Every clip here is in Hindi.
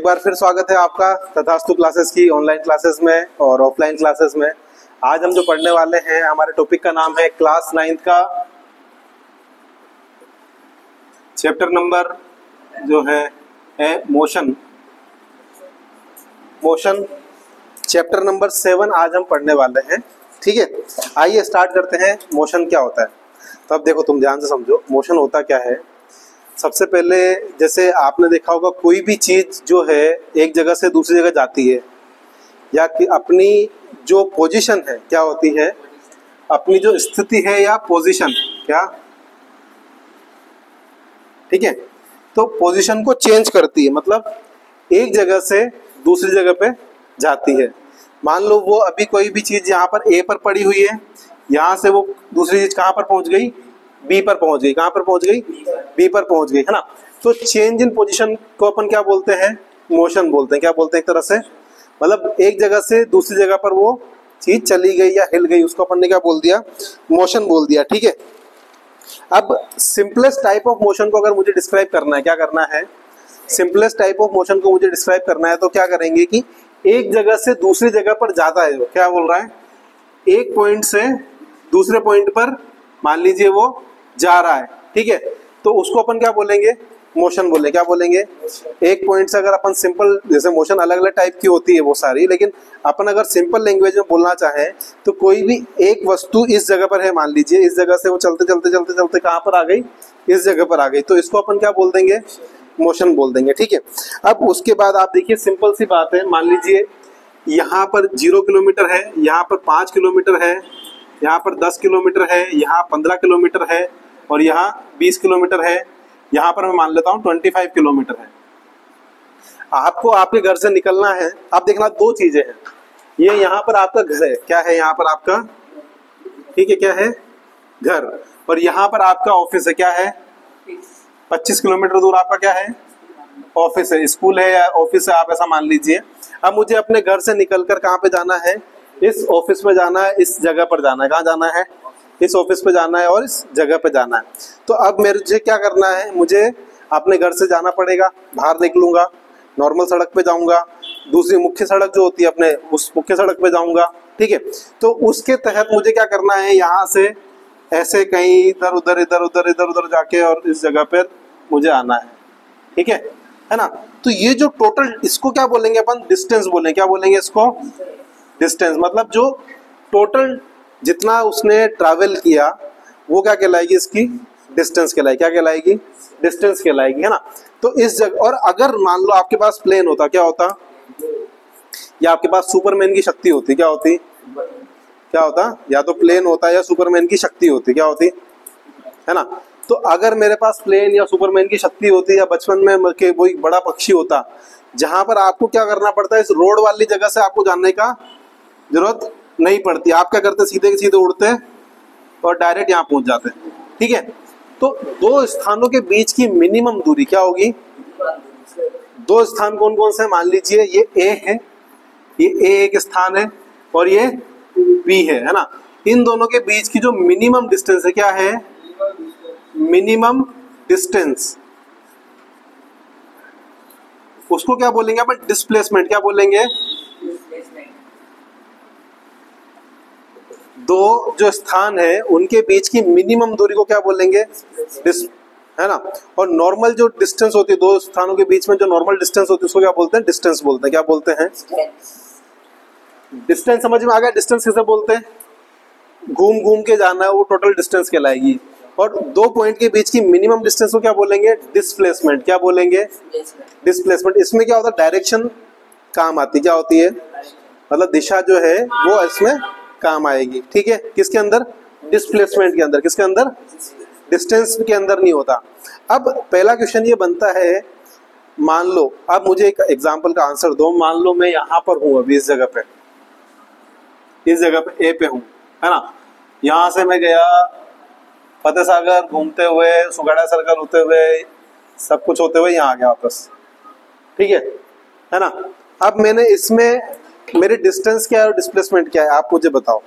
एक बार फिर स्वागत है आपका तथास्तु क्लासेस की ऑनलाइन क्लासेस में और ऑफलाइन क्लासेस में। आज हम जो पढ़ने वाले हैं, हमारे टॉपिक का नाम है क्लास 9th का चैप्टर नंबर जो है मोशन चैप्टर नंबर 7 आज हम पढ़ने वाले हैं। ठीक है, आइए स्टार्ट करते हैं। मोशन क्या होता है? तो अब देखो, तुम ध्यान से समझो मोशन होता क्या है। सबसे पहले जैसे आपने देखा होगा, कोई भी चीज जो है एक जगह से दूसरी जगह जाती है, या कि अपनी जो पोजीशन है क्या होती है, अपनी जो स्थिति है या पोजीशन क्या, ठीक है, तो पोजीशन को चेंज करती है, मतलब एक जगह से दूसरी जगह पे जाती है। मान लो वो अभी कोई भी चीज यहाँ पर ए पर पड़ी हुई है, यहाँ से वो दूसरी चीज कहाँ पर पहुंच गई, बी पर पहुंच गई। कहाँ पर पहुंच गई? बी पर पहुंच गई, है ना। तो चेंज इन पोजीशन को अपन क्या बोलते हैं? मोशन बोलते हैं। क्या बोलते हैं? एक तरह से मतलब एक जगह से दूसरी जगह पर वो चीज चली गई या हिल गई, उसको अपन ने क्या बोल दिया? मोशन बोल दिया। ठीक है, अब सिंपलेस्ट टाइप ऑफ मोशन को अगर मुझे डिस्क्राइब करना है, क्या करना है? सिंपलेस्ट टाइप ऑफ मोशन को मुझे डिस्क्राइब करना है तो क्या करेंगे कि एक जगह से दूसरी जगह पर जाता है। वो क्या बोल रहा है? एक पॉइंट से दूसरे पॉइंट पर मान लीजिए वो जा रहा है, ठीक है, तो उसको अपन क्या बोलेंगे? मोशन बोलेंगे। क्या बोलेंगे? एक पॉइंट से अगर अपन सिंपल, जैसे मोशन अलग अलग टाइप की होती है वो सारी, लेकिन अपन अगर सिंपल लैंग्वेज में बोलना चाहें तो कोई भी एक वस्तु इस जगह पर है, मान लीजिए इस जगह से वो चलते चलते चलते चलते कहाँ पर आ गई? इस जगह पर आ गई, तो इसको अपन क्या बोल देंगे? मोशन बोल देंगे। ठीक है, अब उसके बाद आप देखिए, सिंपल सी बात है, मान लीजिए यहाँ पर 0 किलोमीटर है, यहाँ पर 5 किलोमीटर है, यहाँ पर 10 किलोमीटर है, यहाँ 15 किलोमीटर है और यहाँ 20 किलोमीटर है, यहाँ पर मैं मान लेता हूँ 25 किलोमीटर है। आपको आपके घर से निकलना है। आप देखना, दो चीजें हैं, ये यहाँ पर आपका घर है, क्या है यहाँ पर आपका? ठीक है, क्या है? घर। और यहाँ पर आपका ऑफिस है, क्या है? 25 किलोमीटर दूर आपका क्या है? ऑफिस है, स्कूल है या ऑफिस है, आप ऐसा मान लीजिए। अब मुझे अपने घर से निकलकर कहाँ पे जाना है? इस ऑफिस में जाना है, इस जगह पर जाना है। कहाँ जाना है? इस ऑफिस पे जाना है और इस जगह पे जाना है। तो अब मुझे क्या करना है? मुझे अपने घर से जाना पड़ेगा, बाहर निकलूंगा, नॉर्मल सड़क पे जाऊंगा, दूसरी मुख्य सड़क जो होती है अपने, उस मुख्य सड़क पे जाऊंगा। ठीक है, तो उसके तहत मुझे क्या करना है? यहाँ से ऐसे कहीं इधर उधर जाके और इस जगह पर मुझे आना है। ठीक है ना। तो ये जो टोटल, इसको क्या बोलेंगे अपन? डिस्टेंस बोलेंगे। क्या बोलेंगे इसको? डिस्टेंस। मतलब जो टोटल जितना उसने ट्रैवल किया वो क्या कहलाएगी? इसकी डिस्टेंस कहलाएगी। क्या कहलाएगी? डिस्टेंस कहलाएगी, है ना। तो इस जगह, और अगर मान लो आपके पास प्लेन होता, क्या होता? या आपके पास सुपरमैन की शक्ति होती, क्या होती? क्या होता? या तो प्लेन होता या सुपरमैन की शक्ति होती, क्या होती? है ना। तो अगर मेरे पास प्लेन या सुपरमैन की शक्ति होती, या बचपन में के कोई बड़ा पक्षी होता, जहां पर आपको क्या करना पड़ता है? इस रोड वाली जगह से आपको जानने का जरूरत नहीं पड़ती। आप क्या करते? सीधे के सीधे उड़ते और डायरेक्ट यहाँ पहुंच जाते। ठीक है, तो दो स्थानों के बीच की मिनिमम दूरी क्या होगी? दो स्थान कौन कौन से? मान लीजिए ये ए है, ये ए एक स्थान है और ये बी है ना। इन दोनों के बीच की जो मिनिमम डिस्टेंस है, क्या है? Minimum distance. उसको क्या बोलेंगे अपन? डिस्प्लेसमेंट। क्या बोलेंगे? दो जो स्थान है उनके बीच की मिनिमम दूरी को क्या बोलेंगे? है ना। और नॉर्मल जो डिस्टेंस होती है दो स्थानों के बीच में, जो नॉर्मल डिस्टेंस होती है उसको क्या बोलते हैं? डिस्टेंस बोलते हैं। क्या बोलते हैं? डिस्टेंस। समझ में आ गया? डिस्टेंस किसे बोलते हैं? घूम घूम के जाना है, वो टोटल डिस्टेंस कहलाएगी। और दो पॉइंट के बीच की मिनिमम डिस्टेंस को क्या बोलेंगे? डिस्प्लेसमेंट। क्या बोलेंगे? डिस्प्लेसमेंट। इसमें क्या होता है? डायरेक्शन काम आती। क्या होती है? मतलब दिशा जो है वो इसमें काम आएगी। ठीक है, किसके अंदर? डिस्प्लेसमेंट के अंदर। किसके अंदर? डिस्टेंस के अंदर नहीं होता। अब पहला क्वेश्चन ये बनता है, मान लो, अब मुझे एक एग्जांपल का आंसर दो। मान लो मैं यहाँ पर हूँ अभी, इस जगह पे, इस जगह पे ए पे हूँ, है ना। यहाँ से मैं गया फतेह सागर घूमते हुए, सुगड़ा सर्कल होते हुए, सब कुछ होते हुए यहाँ आ गया वापस। ठीक है ना। अब मैंने इसमें मेरी डिस्टेंस क्या है और डिस्प्लेसमेंट क्या है, आप मुझे बताओ।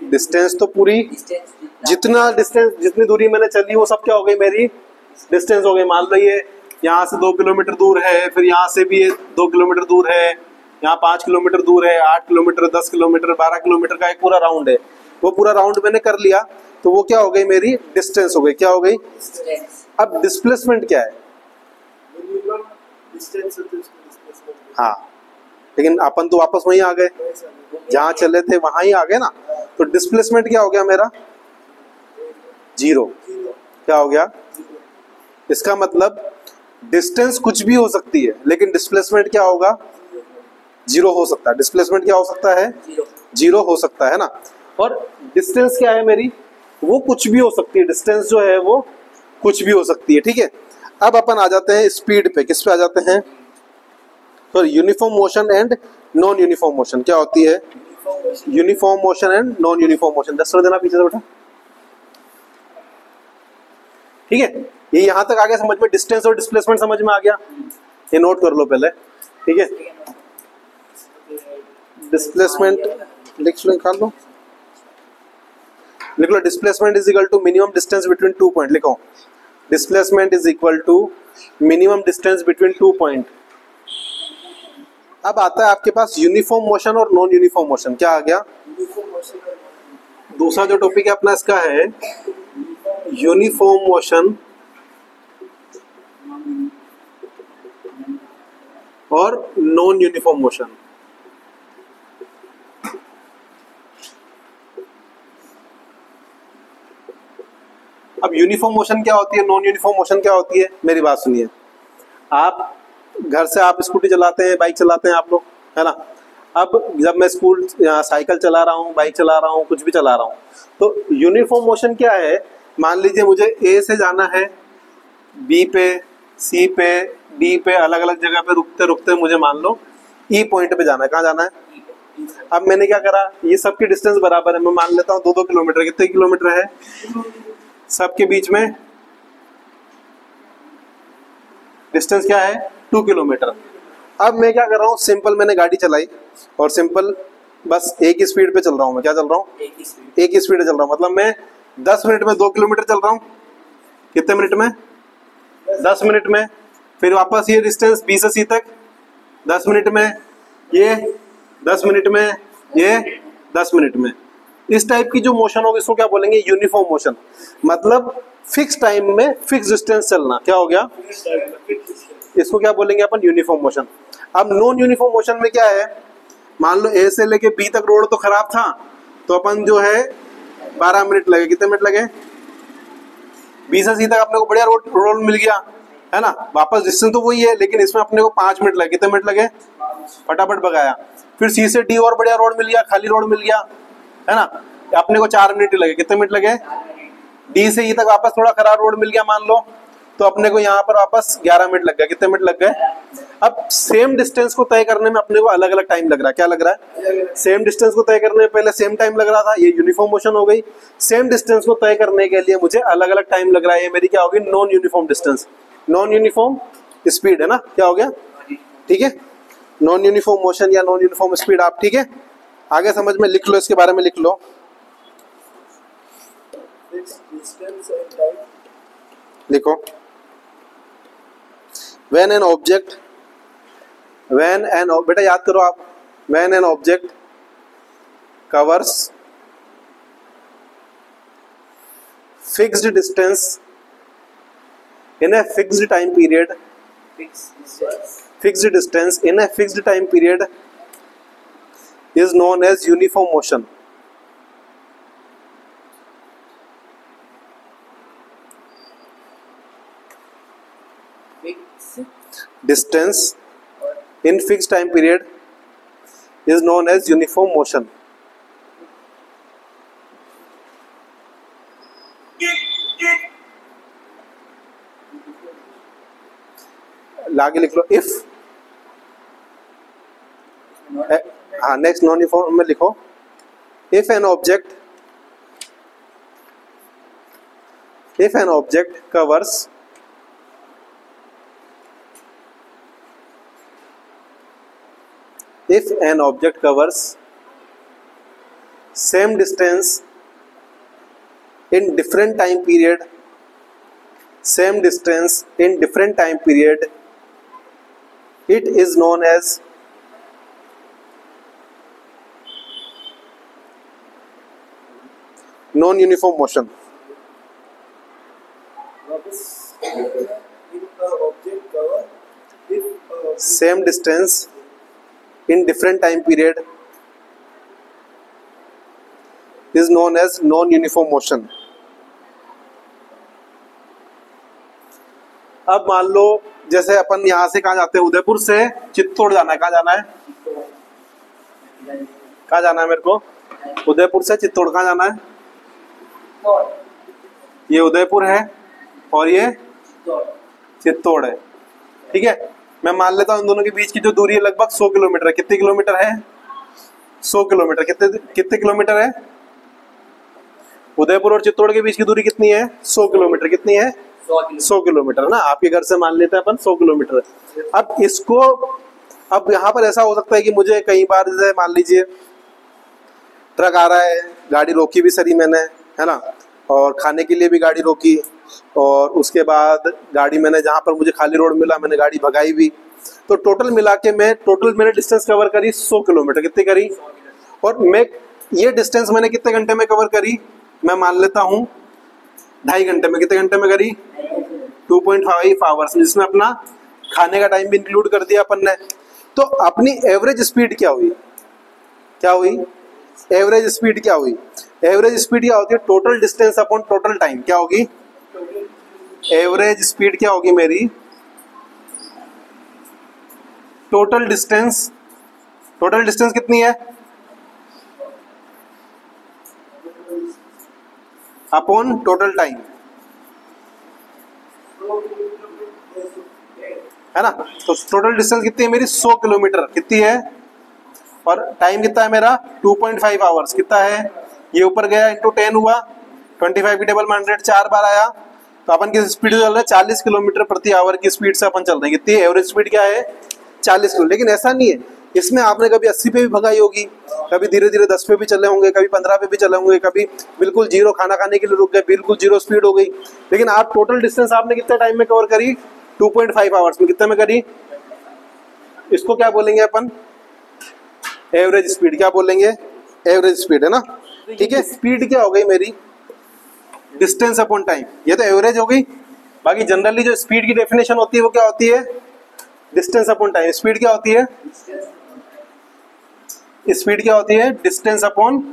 डिस्टेंस तो पूरी, जितना डिस्टेंस, जितनी दूरी मैंने चली वो सब क्या हो गई? मेरी डिस्टेंस हो गई। मान लो ये यहाँ से 2 किलोमीटर दूर है, फिर यहाँ से भी ये 2 किलोमीटर दूर है, यहाँ 5 किलोमीटर दूर है, 8 किलोमीटर, 10 किलोमीटर, 12 किलोमीटर का एक पूरा राउंड है। वो पूरा राउंड मैंने कर लिया, तो वो क्या हो गई, मेरी डिस्टेंस हो गई। क्या हो गई? अब डिस्प्लेसमेंट क्या है? हाँ, लेकिन अपन तो वापस वहीं आ गए, जहां चले थे वहां ही आ गए ना। तो डिस्प्लेसमेंट क्या हो गया मेरा? 0। क्या हो गया? इसका मतलब डिस्टेंस कुछ भी हो सकती है, लेकिन डिस्प्लेसमेंट क्या होगा? 0 हो सकता है। डिस्प्लेसमेंट क्या हो सकता है? 0 हो सकता है ना। और डिस्टेंस क्या है मेरी? वो कुछ भी हो सकती है। डिस्टेंस जो है वो कुछ भी हो सकती है, ठीक है। अब अपन आ जाते हैं स्पीड पे। किस पे आ जाते हैं? तो uniform motion and non uniform motion. क्या होती है? Uniform motion and non uniform motion. 10 देना पीछे से बेटा, ठीक है। ये यहां तक आ गया समझ में? डिस्टेंस और डिस्प्लेसमेंट समझ में आ गया। ये नोट कर लो पहले, ठीक है। डिस्प्लेसमेंट निकाल लो, लिख लो। Displacement is equal to minimum distance between 2 point. लिखो, displacement is equal to minimum distance between 2 point. अब आता है आपके पास यूनिफॉर्म मोशन और नॉन यूनिफॉर्म मोशन। क्या आ गया? दूसरा जो टॉपिक है अपना इसका है यूनिफॉर्म मोशन और नॉन यूनिफॉर्म मोशन। अब यूनिफॉर्म मोशन क्या होती है, नॉन यूनिफॉर्म मोशन क्या होती है? मेरी बात सुनिए। आप घर से आप स्कूटी चलाते हैं, बाइक चलाते हैं आप लोग, है ना। अब जब मैं स्कूल साइकिल चला रहा हूँ, बाइक चला रहा हूँ, कुछ भी चला रहा हूँ, तो यूनिफॉर्म मोशन क्या है? मान लीजिए मुझे ए से जाना है बी पे, सी पे, डी पे, अलग अलग जगह पे रुकते रुकते मुझे मान लो ई पॉइंट पे जाना है। कहाँ जाना है? अब मैंने क्या करा, ये सबकी डिस्टेंस बराबर है, मैं मान लेता हूँ 2-2 किलोमीटर। कितने किलोमीटर है सबके बीच में? डिस्टेंस क्या है? 2 किलोमीटर। अब मैं क्या कर रहा हूँ, सिंपल मैंने गाड़ी चलाई और सिंपल बस एक ही स्पीड पे चल रहा हूँ। मैं क्या चल रहा हूँ? एक ही स्पीड पे चल रहा हूँ। मतलब मैं 10 मिनट में 2 किलोमीटर चल रहा हूँ। कितने मिनट में? 10 मिनट में। फिर वापस ये डिस्टेंस बी से सी तक 10 मिनट में, ये 10 मिनट में, ये 10 मिनट में। इस टाइप की जो मोशन होगी इसको क्या बोलेंगे? Uniform motion. मतलब फिक्स टाइम में फिक्स डिस्टेंस चलना। क्या हो गया? इसको क्या बोलेंगे अपन? Uniform motion. अब नॉन यूनिफॉर्म मोशन में क्या है? मान लो ए से लेके बी तक रोड तो खराब था, तो अपन जो है 12 मिनट लगे। कितने मिनट लगे? बी से सी तक अपने को बढ़िया रोड मिल गया, है ना। वापस डिस्टेंस तो वही है, लेकिन इसमें अपने को 5 मिनट लगे। कितने मिनट लगे? फटाफट भगाया। फिर सी से डी और बढ़िया रोड मिल गया, खाली रोड मिल गया, है ना। अपने को 4 मिनट लगे। कितने मिनट लगे? डी से ई तक वापस थोड़ा खराब रोड मिल गया मान लो, तो अपने को यहाँ पर वापस 11 मिनट लग गया। कितने मिनट लग गए? अब सेम डिस्टेंस को तय करने में अपने को अलग अलग टाइम लग रहा है। क्या लग रहा है? सेम डिस्टेंस को तय करने में पहले सेम टाइम लग रहा था, ये यूनिफॉर्म मोशन हो गई। सेम डिस्टेंस को तय करने के लिए मुझे अलग अलग टाइम लग रहा है, ये मेरी क्या होगी? Non uniform distance, non uniform speed, है ना। क्या हो गया? ठीक है, नॉन यूनिफॉर्म मोशन या नॉन यूनिफॉर्म स्पीड। आप ठीक है, आगे समझ में लिख लो, इसके बारे में लिख लो। लिखो, when an object, बेटा याद करो आप, when an object covers fixed distance in a fixed time period, fixed distance in a fixed time period is known as uniform motion. Distance in fixed time period is known as uniform motion. आगे लिख लो if, हाँ नेक्स्ट नॉन यूनिफॉर्म में लिखो if an object covers if an object covers same distance in different time period same distance in different time period, it is known as non-uniform motion. Same distance in different time period is known as non-uniform motion. अब मान लो जैसे अपन यहाँ से कहाँ जाते हैं, उदयपुर से चित्तौड़ जाना है। कहाँ जाना है, कहाँ जाना है मेरे को? उदयपुर से चित्तौड़ कहाँ जाना है? ये उदयपुर है और ये चित्तौड़ है। ठीक है, मैं मान लेता हूँ इन दोनों के बीच की जो दूरी है लगभग 100 किलोमीटर है। कितने किलोमीटर है? 100 किलोमीटर। कितने किलोमीटर है? उदयपुर और चित्तौड़ के बीच की दूरी कितनी है? 100 किलोमीटर। कितनी है? 100 किलोमीटर ना। आपके घर से मान लेते हैं अपन 100 किलोमीटर। अब इसको, अब यहाँ पर ऐसा हो सकता है कि मुझे कई बार जैसे मान लीजिए ट्रक आ रहा है, गाड़ी रोकी भी सरी मैंने, है ना, और खाने के लिए भी गाड़ी रोकी, और उसके बाद गाड़ी मैंने जहाँ पर मुझे खाली रोड मिला मैंने गाड़ी भगाई भी। तो टोटल मिला के मैंने डिस्टेंस कवर करी 100 किलोमीटर। कितनी करी? और मैं ये डिस्टेंस मैंने कितने घंटे में कवर करी? मैं मान लेता हूँ 2.5 घंटे में। कितने घंटे में करी? 2.5 आवर्स, जिसमें अपना खाने का टाइम भी इंक्लूड कर दिया अपन ने। तो अपनी एवरेज स्पीड क्या हुई? क्या हुई? एवरेज स्पीड क्या हुई? एवरेज स्पीड क्या होती है? Total distance upon total time. क्या होगी? एवरेज स्पीड क्या होगी मेरी? Total distance. टोटल डिस्टेंस कितनी है? अपॉन टोटल टाइम, है ना। तो टोटल डिस्टेंस कितनी है मेरी? 100 किलोमीटर। कितनी है? और टाइम कितना है मेरा? 2.5 आवर्स। कितना है? ये ऊपर गया इंटू 10 हुआ, 25 की टेबल में 100 4 बार आया। तो अपन किस स्पीड से चल रहे हैं? 40 किलोमीटर प्रति आवर की स्पीड से अपन चल रहे हैं। कितनी एवरेज स्पीड क्या है? 40 किलो। लेकिन ऐसा नहीं है, इसमें आपने कभी 80 पे भी भगाई होगी, कभी धीरे धीरे 10 पे भी चले होंगे, कभी 15 पे भी चले होंगे, कभी बिल्कुल जीरो खाना खाने के लिए रुक गए, बिल्कुल जीरो स्पीड हो गई। लेकिन आप टोटल डिस्टेंस आपने कितने टाइम में कवर करी? 2.5 आवर्स में। कितने में करी? इसको क्या बोलेंगे अपन? Average speed. क्या बोलेंगे? एवरेज स्पीड, है ना। ठीक है, स्पीड क्या हो गई मेरी? Distance upon time. ये तो एवरेज हो गई। बाकी जनरली जो स्पीड की डेफिनेशन होती है वो क्या होती है? Distance upon time. स्पीड क्या होती है? स्पीड क्या होती है? Distance upon.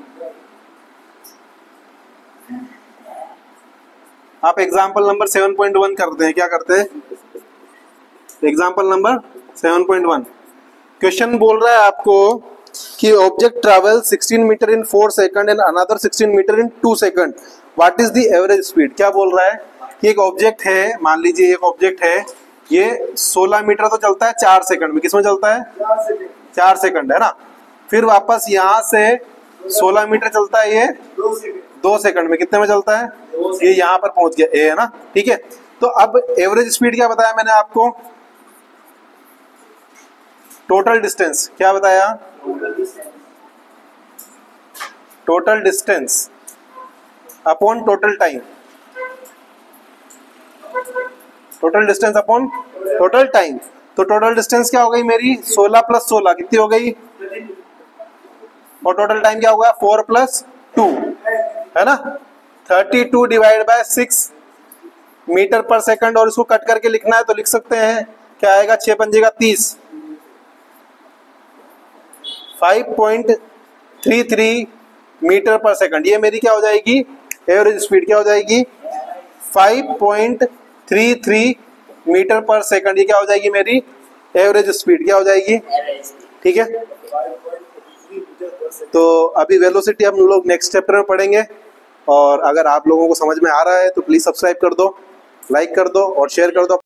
आप एग्जाम्पल नंबर 7.1 करते हैं। क्या करते हैं? एग्जाम्पल नंबर 7.1 क्वेश्चन बोल रहा है आपको कि object travel 16 metre in 4 second and another 16 metre in 2 second, what is the average speed. क्या बोल रहा है कि एक ऑब्जेक्ट है, मान लीजिए एक ऑब्जेक्ट है, ये 16 मीटर तो चलता है 4 सेकंड में। किसमें चलता है? 4 सेकंड, है ना। फिर वापस यहाँ से 16 मीटर चलता है ये 2 सेकंड में। कितने में चलता है? ये यहाँ पर पहुंच गया, ए, है ना। ठीक है, तो अब एवरेज स्पीड क्या बताया मैंने आपको? Total distance. क्या बताया? Total distance upon total time. Total distance upon total time. तो टोटल डिस्टेंस क्या हो गई मेरी? 16 + 16 कितनी हो गई? और टोटल टाइम क्या होगा? 4 + 2, है ना। 32 डिवाइड बाय 6 मीटर पर सेकंड। और इसको कट करके लिखना है तो लिख सकते हैं, क्या आएगा? 6 पंजे का 30, 5.33 मीटर पर सेकंड। ये मेरी क्या हो जाएगी? Average speed. क्या हो जाएगी? 5.33 मीटर पर सेकंड। ये क्या हो जाएगी मेरी? Average speed. क्या हो जाएगी? ठीक है, तो अभी वेलोसिटी हम लोग नेक्स्ट चैप्टर में पढ़ेंगे। और अगर आप लोगों को समझ में आ रहा है तो प्लीज सब्सक्राइब कर दो, लाइक कर दो और शेयर कर दो।